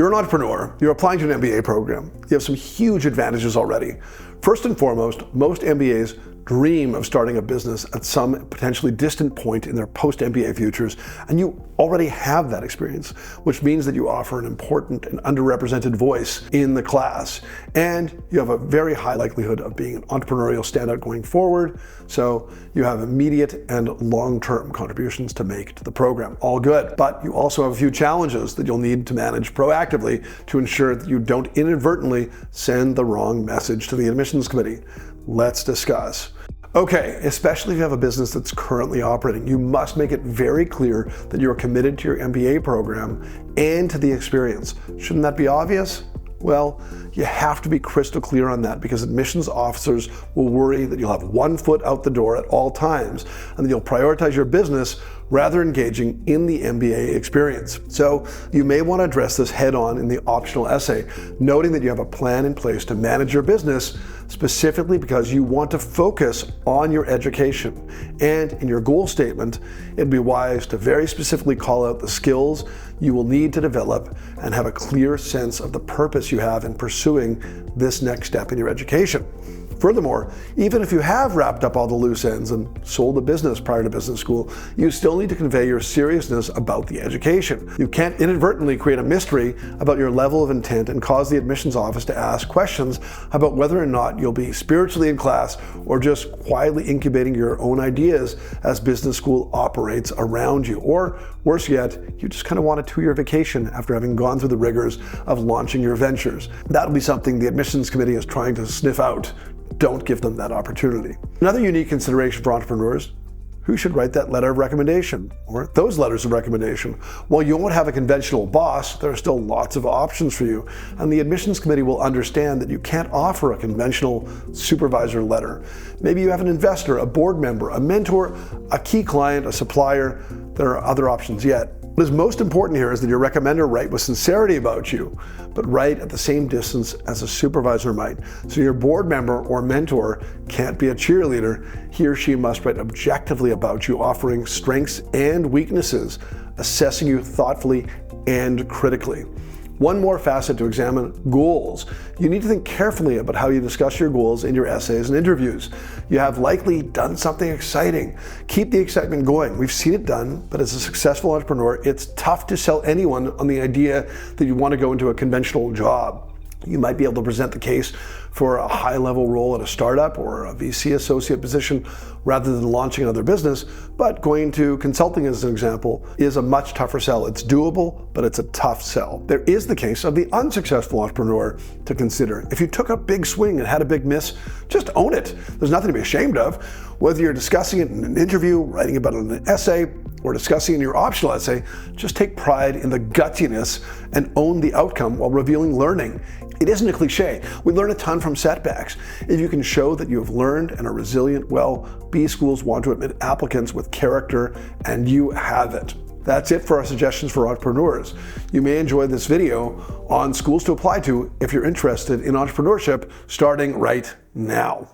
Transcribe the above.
You're an entrepreneur, you're applying to an MBA program. You have some huge advantages already. First and foremost, most MBAs dream of starting a business at some potentially distant point in their post-MBA futures, and you already have that experience, which means that you offer an important and underrepresented voice in the class, and you have a very high likelihood of being an entrepreneurial standout going forward, so you have immediate and long-term contributions to make to the program. All good, but you also have a few challenges that you'll need to manage proactively to ensure that you don't inadvertently send the wrong message to the admissions committee. Let's discuss. Okay, especially if you have a business that's currently operating, you must make it very clear that you're committed to your MBA program and to the experience. Shouldn't that be obvious? Well, you have to be crystal clear on that because admissions officers will worry that you'll have one foot out the door at all times and that you'll prioritize your business rather engaging in the MBA experience. So you may want to address this head on in the optional essay, noting that you have a plan in place to manage your business specifically because you want to focus on your education. And in your goal statement, it'd be wise to very specifically call out the skills you will need to develop and have a clear sense of the purpose you have in pursuing this next step in your education. Furthermore, even if you have wrapped up all the loose ends and sold a business prior to business school, you still need to convey your seriousness about the education. You can't inadvertently create a mystery about your level of intent and cause the admissions office to ask questions about whether or not you'll be spiritually in class or just quietly incubating your own ideas as business school operates around you. Or worse yet, you just kind of want a 2-year vacation after having gone through the rigors of launching your ventures. That'll be something the admissions committee is trying to sniff out. Don't give them that opportunity. Another unique consideration for entrepreneurs: who should write that letter of recommendation or those letters of recommendation? While you won't have a conventional boss, there are still lots of options for you, and the admissions committee will understand that you can't offer a conventional supervisor letter. Maybe you have an investor, a board member, a mentor, a key client, a supplier. There are other options yet. What is most important here is that your recommender write with sincerity about you, but write at the same distance as a supervisor might. So your board member or mentor can't be a cheerleader. He or she must write objectively about you, offering strengths and weaknesses, assessing you thoughtfully and critically. One more facet to examine: goals. You need to think carefully about how you discuss your goals in your essays and interviews. You have likely done something exciting. Keep the excitement going. We've seen it done, but as a successful entrepreneur, it's tough to sell anyone on the idea that you want to go into a conventional job. You might be able to present the case for a high-level role at a startup or a VC associate position rather than launching another business, but going to consulting, as an example, is a much tougher sell. It's doable, but it's a tough sell. There is the case of the unsuccessful entrepreneur to consider. If you took a big swing and had a big miss, just own it. There's nothing to be ashamed of. Whether you're discussing it in an interview, writing about it in an essay, or discussing in your optional essay, just take pride in the gutsiness and own the outcome while revealing learning. It isn't a cliche. We learn a ton from setbacks. If you can show that you have learned and are resilient, well, B schools want to admit applicants with character, and you have it. That's it for our suggestions for entrepreneurs. You may enjoy this video on schools to apply to if you're interested in entrepreneurship starting right now.